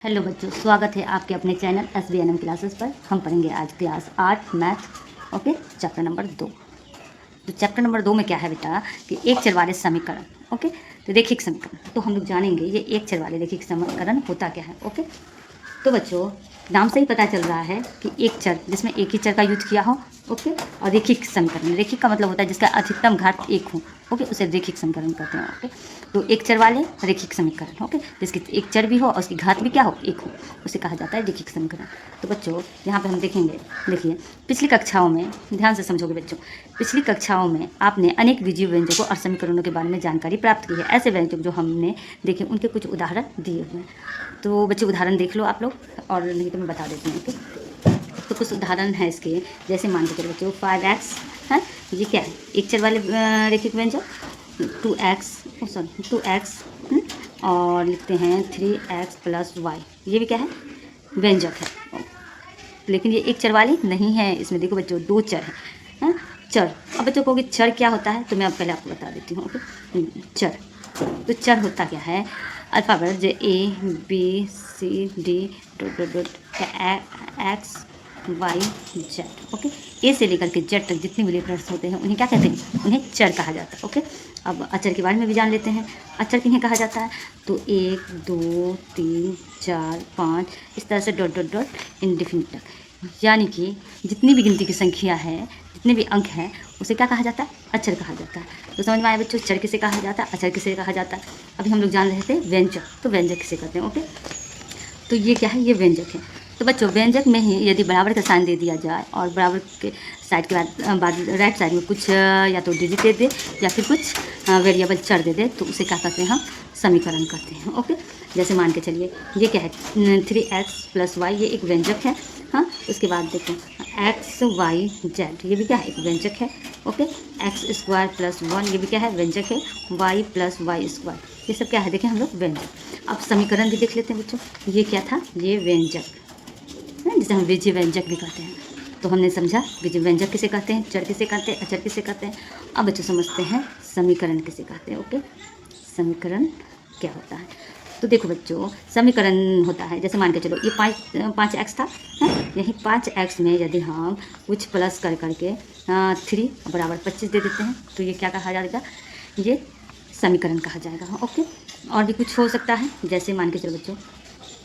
Hello बच्चों, स्वागत है आपके अपने चैनल SBNM क्लासेस पर। हम पढ़ेंगे आज class 8 math. Okay, chapter number 2। तो चैप्टर नंबर 2 में क्या है बेटा कि एक चर वाले समीकरण। ओके, तो रैखिक समीकरण तो हम लोग जानेंगे ये एक चर वाले रैखिक समीकरण होता क्या है। ओके, तो बच्चों नाम से ही पता चल रहा है कि एक चर जिसमें एक ही चर का यूज किया हो। ओके, और रैखिक समीकरण, रैखिक का मतलब होता है जिसका अधिकतम घात एक हो। ओके, उसे रैखिक समीकरण कहते हैं। ओके, तो एक चर वाले रैखिक समीकरण, ओके, जिसकी एक चर भी हो और उसकी घात भी क्या हो, एक हो, उसे कहा जाता है रैखिक समीकरण। तो बच्चों यहाँ पे हम देखेंगे, देखिए पिछली कक्षाओं में ध्यान से समझोगे बच्चों, पिछली कक्षाओं में आपने अनेक बीजीय व्यंजकों और समीकरणों के बारे में जानकारी प्राप्त की है। ऐसे व्यंजक जो हमने देखे उनके कुछ उदाहरण दिए हुए हैं। तो बच्चे उदाहरण देख लो आप लोग, और नहीं तो मैं बता देती हूँ। ओके, तो कुछ उदाहरण है इसके, जैसे मान के चलो बच्चों 5x है, ये क्या है, एक चर वाले रैखिक व्यंजक। 2x और लिखते हैं 3x + y, ये भी क्या है, व्यंजक है, लेकिन ये एक चर वाली नहीं है। इसमें देखो बच्चों दो चर हैं। चर, अब बच्चों कहोगे चर क्या होता है, तो मैं अब पहले आपको बता देती हूँ। ओके, चर, तो चर होता क्या है, अल्फ़ाबेट जो ABCD X Y Z। Okay, A से लेकर के जेड तक जितने भी लेटर्स होते हैं उन्हें क्या कहते हैं, उन्हें चर कहा जाता है। ओके, अब अचर के बारे में भी जान लेते हैं। अचर किन्हें कहा जाता है, तो 1 2 3 4 5 इस तरह से डॉट डॉट डॉट इंडिफिनिट तक, यानी कि जितनी भी गिनती की संख्या है, जितने भी अंक हैं, उसे क्या कहा जाता है, अचर कहा जाता है। तो समझ में आया बच्चों, चर किसे कहा जाता है, अचर किसे कहा जाता है। अभी हम लोग जान रहे थे व्यंजक, तो व्यंजक किसे कहते हैं। ओके, तो ये क्या है, ये व्यंजक है। तो बच्चों व्यंजक में ही यदि बराबर का साइन दे दिया जाए और बराबर के साइड के बाद राइट साइड में कुछ या तो डिजिट दे दे या फिर कुछ वेरिएबल चर दे दे, तो उसे क्या कहते हैं, हम समीकरण कहते हैं। ओके, जैसे मान के चलिए ये क्या है, 3x + y, ये एक व्यंजक है। हाँ, उसके बाद देखो x y z, ये भी क्या है, एक व्यंजक है। ओके, x² + 1, ये भी क्या है, व्यंजक है। y + y², ये सब क्या है, देखें हम लोग व्यंजक। अब समीकरण भी देख लेते हैं बच्चों, ये क्या था, ये व्यंजक है, जिसे हम बीजीय व्यंजक भी कहते हैं। तो हमने समझा बीजीय व्यंजक किसे कहते हैं, चर किसे कहते हैं, अचर किसे कहते हैं। अब बच्चों समझते हैं समीकरण किसे कहते हैं। ओके, समीकरण क्या होता है, तो देखो बच्चों समीकरण होता है, जैसे मान के चलो ये 5x था, यही 5x में यदि हम कुछ प्लस कर करके 3 = 25 दे देते हैं, तो ये क्या कहा जाएगा, ये समीकरण कहा जाएगा। ओके, और भी कुछ हो सकता है, जैसे मान के चलो बच्चों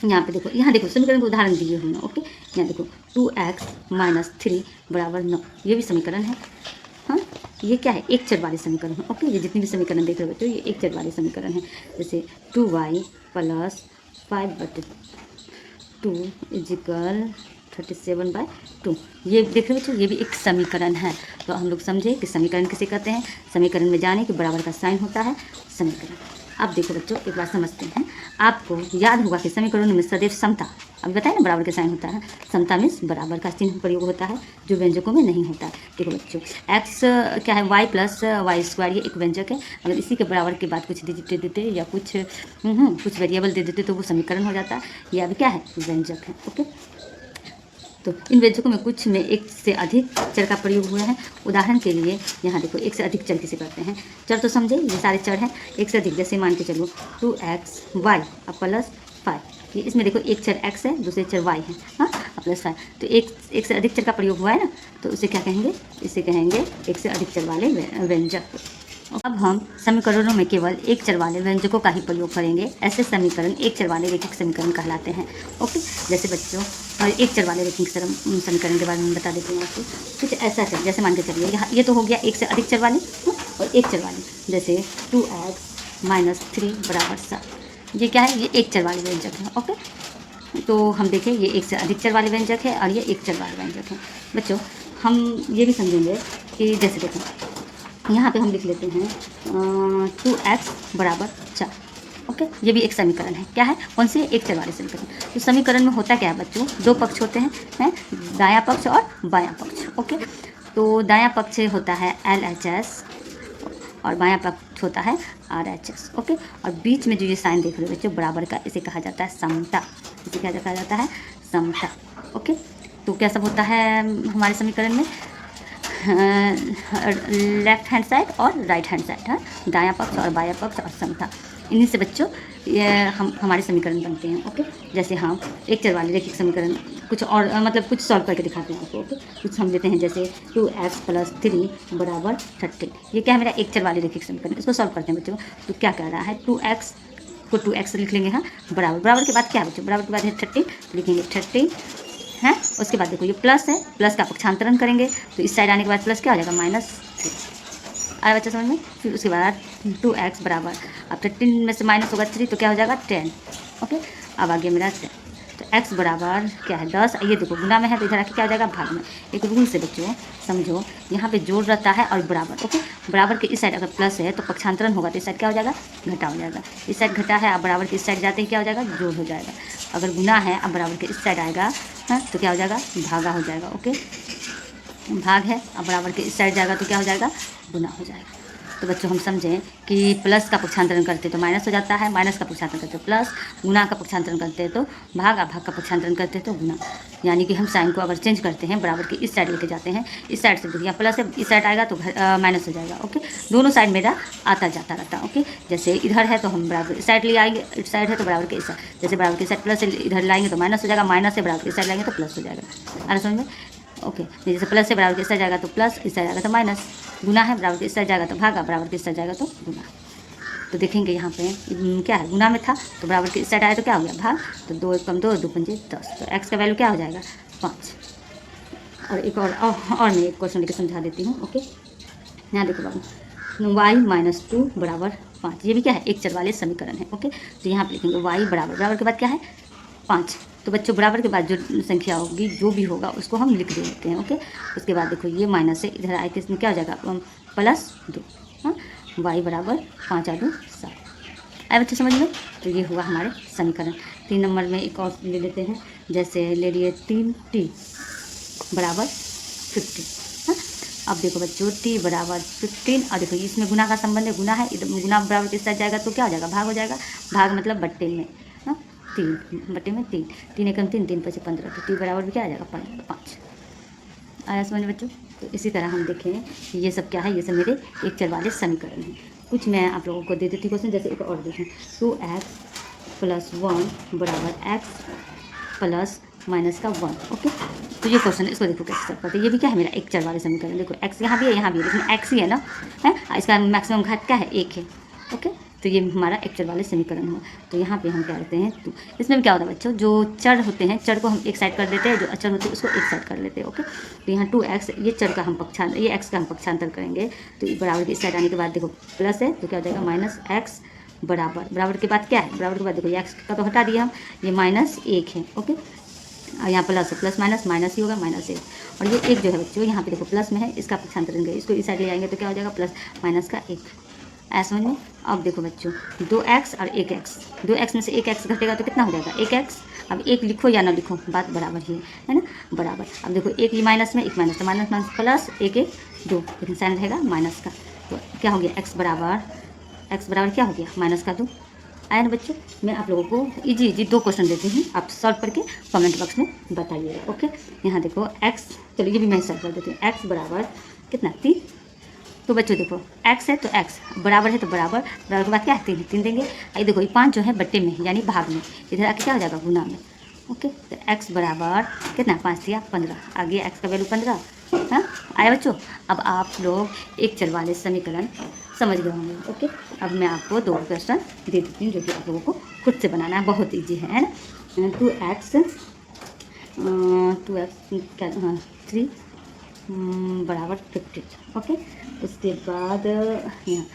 यहाँ पे देखो, यहाँ देखो समीकरण के उदाहरण दिए हुए हैं। ओके, यहाँ देखो 2x - 3 = 9, ये भी समीकरण है। हाँ, ये क्या है, एक चर वाले समीकरण है। ओके, ये जितने भी समीकरण देख रहे हो बच्चों, ये एक चर वाले समीकरण है। जैसे 2y + 5/2 = 37/2, ये देख रहे हो बच्चों, ये भी एक समीकरण है। तो हम लोग समझे कि समीकरण किसे कहते हैं, समीकरण में जाने कि बराबर का साइन होता है समीकरण। अब देखो बच्चों एक बात समझते हैं, आपको याद होगा कि समीकरणों में सदैव समता, अभी बताया ना बराबर का साइन होता है, समता मीन्स बराबर का चिन्ह प्रयोग होता है, जो व्यंजकों में नहीं होता है। देखो बच्चों x क्या है, y + y², ये एक व्यंजक है। अगर इसी के बराबर के बाद कुछ डिजिट दे देते या कुछ वेरिएबल दे देते तो वो समीकरण हो जाता है, ये अभी क्या है, व्यंजक है। ओके, तो इन व्यंजकों में कुछ में एक से अधिक चर का प्रयोग हुआ है। उदाहरण के लिए यहाँ देखो एक से अधिक चर किसे कहते हैं, चर तो समझे, ये सारे चर हैं एक से अधिक। जैसे मान के चलो 2xy + 5, ये इसमें देखो एक चर x है, दूसरे चर y है, हाँ, +5, तो एक से अधिक चर का प्रयोग हुआ है ना, तो उसे क्या कहेंगे, इसे कहेंगे एक से अधिक चर वाले व्यंजक। अब हम समीकरणों में केवल एक चर वाले व्यंजकों का ही प्रयोग करेंगे। ऐसे समीकरण एक चर वाले रैखिक समीकरण कहलाते हैं। ओके, जैसे बच्चों और एक चर वाले रैखिक समीकरण के बारे में बता देती हूँ आपको। कुछ ऐसा चर, जैसे मान के चलिए यहाँ ये तो हो गया एक से अधिक चर वाले, और एक चर वाले, जैसे 2x - 3 = 7, ये क्या है, ये एक चर वाले व्यंजक है। ओके, तो हम देखें ये एक से अधिक चर वाले व्यंजक है और ये एक चर वाले व्यंजक है। बच्चों हम ये भी समझेंगे कि जैसे देखो यहाँ पे हम लिख लेते हैं 2x = 4। ओके, ये भी एक समीकरण है, क्या है, कौन से, एक चर वाले समीकरण। तो समीकरण में होता क्या है बच्चों, दो पक्ष होते हैं, दायां पक्ष और बायां पक्ष। ओके, तो दायां पक्ष होता है LHS और बायां पक्ष होता है RHS। ओके, और बीच में जो ये साइन देख रहे हो बच्चों बराबर का, इसे कहा जाता है समता, इसे क्या कहा जाता है, समता। ओके, तो क्या सब होता है हमारे समीकरण में, लेफ्ट हैंड साइड और राइट हैंड साइड है, दायां पक्ष और बायां पक्ष और समता। इन्हीं से बच्चों ये हम हमारे समीकरण बनते हैं। ओके, जैसे हम एक चर वाले रैखिक समीकरण कुछ और मतलब कुछ सॉल्व करके दिखाते हैं आपको। ओके, कुछ हम लेते हैं जैसे 2x + 3 = 13। ये क्या है मेरा एक चर वाले रैखिक समीकरण, इसको सॉल्व करते हैं बच्चों। तो क्या कह रहा है 2x को 2x लिख लेंगे, हाँ, बराबर के बाद क्या है बच्चों, बराबर के बाद है 13, तो लिखेंगे 13 है। उसके बाद देखो ये प्लस है, प्लस का पक्षांतरण करेंगे तो इस साइड आने के बाद प्लस क्या हो जाएगा -3। आया बच्चा समझ में। फिर उसके बाद 2x बराबर, अब 13 में से माइनस होगा 3 तो क्या हो जाएगा 10। ओके, अब आगे मेरा 10, तो x बराबर क्या है 10। ये देखो गुना में है तो इधर आके क्या हो जाएगा भाग में। एक रूल से बच्चों समझो, यहाँ पे जोड़ रहता है और बराबर। ओके, बराबर के इस साइड अगर प्लस है तो पक्षांतरण होगा तो इस साइड क्या हो जाएगा घटा हो जाएगा। इस साइड घटा है, अब बराबर के इस साइड जाते ही क्या हो जाएगा जोड़ हो जाएगा। अगर गुना है अब बराबर के इस साइड आएगा, हाँ, तो क्या हो जाएगा भागा हो जाएगा। ओके, भाग है, अब बराबर के इस साइड जाएगा तो क्या हो जाएगा गुना हो जाएगा। तो बच्चों हम समझें कि प्लस का पक्षांतरण करते तो माइनस हो जाता है, माइनस का पक्षांतरण करते तो प्लस, गुना का पक्षांतरण करते तो भाग, भाग का पक्षांतरण करते तो गुना। यानी कि हम साइन को अगर चेंज करते हैं बराबर के इस साइड लेके जाते हैं, इस साइड से देखिए प्लस है, इस साइड आएगा तो माइनस हो जाएगा। ओके, दोनों साइड मेरा आता जाता रहता है। ओके, जैसे इधर है तो हम बराबर इस साइड ले आएंगे, इस साइड है तो बराबर के इस साइड, जैसे बराबर के साइड प्लस से इधर लाएंगे तो माइनस हो जाएगा, माइनस से बराबर के इस साइड लाएंगे तो प्लस हो जाएगा। आ समझ में। ओके, जैसे प्लस से बराबर के इस साइड जाएगा तो प्लस, इस साइड जाएगा तो माइनस, गुना है बराबर के इस साइड जाएगा तो भागा, बराबर के इस साइड जाएगा तो गुना। तो देखेंगे यहाँ पे क्या है, गुना में था तो बराबर के इस साइड आया तो क्या हो गया भाग, तो 2 × 2 = 2 × 5 = 10, तो x का वैल्यू क्या हो जाएगा 5। और एक और मैं एक क्वेश्चन लेकर समझा देती हूँ। ओके, यहाँ देखो बाबू, y - 2 = 5, ये भी क्या है एक चर वाले समीकरण है। ओके, तो यहाँ पे लिखेंगे y बराबर के बाद क्या है 5। तो बच्चों बराबर के बाद जो संख्या होगी जो भी होगा उसको हम लिख देते हैं। ओके, उसके बाद देखो ये माइनस से इधर आए तो इसमें क्या हो जाएगा +2, हाँ, y बराबर 5 × 2 = 7। आए बच्चे समझ में। तो ये हुआ हमारे समीकरण। 3 नंबर में एक और ले लेते हैं, जैसे ले लिए 3t बराबर 15। हाँ, अब देखो बच्चों t बराबर 15, और देखो इसमें गुना का संबंध है, गुना है, इधर गुना बराबर के साथ जाएगा तो क्या हो जाएगा भाग हो जाएगा। भाग मतलब बट्टे में, हाँ, 3 बट्टे में 3, 3 × 3 = 3 × 5 = 15, तो t बराबर भी क्या आ जाएगा 5। आया समझ बच्चों। तो इसी तरह हम देखें ये सब क्या है, ये सब मेरे एक चर वाले समीकरण हैं। कुछ मैं आप लोगों को दे देती क्वेश्चन, जैसे एक और देखें 2x + 1 = x प्लस माइनस का 1। ओके, तो ये क्वेश्चन इसको देखो कैसे सॉल्व करते हैं। ये भी क्या है मेरा एक चर वाले समीकरण। देखो x यहाँ भी है यहाँ भी है, लेकिन x ही है ना, है, इसका मैक्सिमम घात क्या है 1 है। ओके, तो ये हमारा एक चर वाले समीकरण हुआ। तो यहाँ पे हम क्या करते हैं, तो इसमें भी क्या होता है बच्चों, जो चर होते हैं चर को हम एक साइड कर देते हैं, जो अचर होते हैं उसको एक साइड कर लेते हैं। ओके, तो यहाँ 2x ये चर का हम पक्षांतर, ये x का हम पक्षांतर करेंगे, तो बराबर के इस साइड आने के बाद देखो प्लस है तो क्या हो जाएगा -x बराबर के बाद क्या है, बराबर के बाद देखो ये x का तो हटा दिया हम, ये -1 है। ओके, और यहाँ प्लस है, प्लस माइनस ही होगा -1, और ये एक जो है बच्चों यहाँ पे देखो प्लस में है, इसका पक्षांतरण करेंगे, इसको इस साइड ले आएंगे तो क्या हो जाएगा +- का 1। ऐसा समझ में। अब देखो बच्चों 2x और 1x, 2x में से 1x घटेगा तो कितना हो जाएगा 1x। अब 1 लिखो या ना लिखो बात बराबर ही है ना, बराबर। अब देखो एक ही माइनस में, एक माइनस तो माइनस प्लस 1 1 2, लेकिन साइन रहेगा माइनस का, तो क्या हो गया x बराबर क्या हो गया -2। आया ना बच्चों। मैं आप लोगों को इजी 2 क्वेश्चन देती हूँ, आप सॉल्व करके कमेंट बॉक्स में बताइएगा। ओके, यहाँ देखो x, चलो ये भी मैं सॉल्व कर देती हूँ। x बराबर कितना 3, तो बच्चों देखो x है तो x बराबर है तो बराबर के बाद क्या है 3 देंगे। ये देखो ये 5 जो है बट्टे में यानी भाग में, इधर आके क्या हो जाएगा गुना में। ओके, तो x बराबर कितना 5 या 15, आ गया x का वैल्यू 15। हाँ, आया बच्चों। अब आप लोग एक चर वाले समीकरण समझ गए होंगे। ओके, अब मैं आपको 2 क्वेश्चन दे देती हूँ जो कि आप लोगों को खुद से बनाना है, बहुत ईजी है ना। 2x क्या 3 बराबर 15। ओके, उसके बाद यहाँ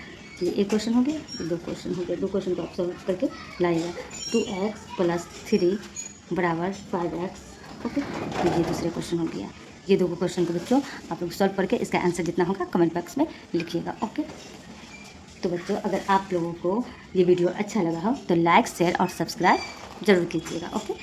ये एक क्वेश्चन हो गया, 2 क्वेश्चन हो गया, 2 क्वेश्चन को आप सॉल्व करके लाइएगा। 2x + 3 = 5x। ओके, तो ये दूसरे क्वेश्चन हो गया। ये 2 क्वेश्चन को बच्चों आप लोग सॉल्व करके इसका आंसर जितना होगा कमेंट बॉक्स में लिखिएगा। ओके, तो बच्चों अगर आप लोगों को ये वीडियो अच्छा लगा हो तो लाइक शेयर और सब्सक्राइब ज़रूर कीजिएगा। ओके।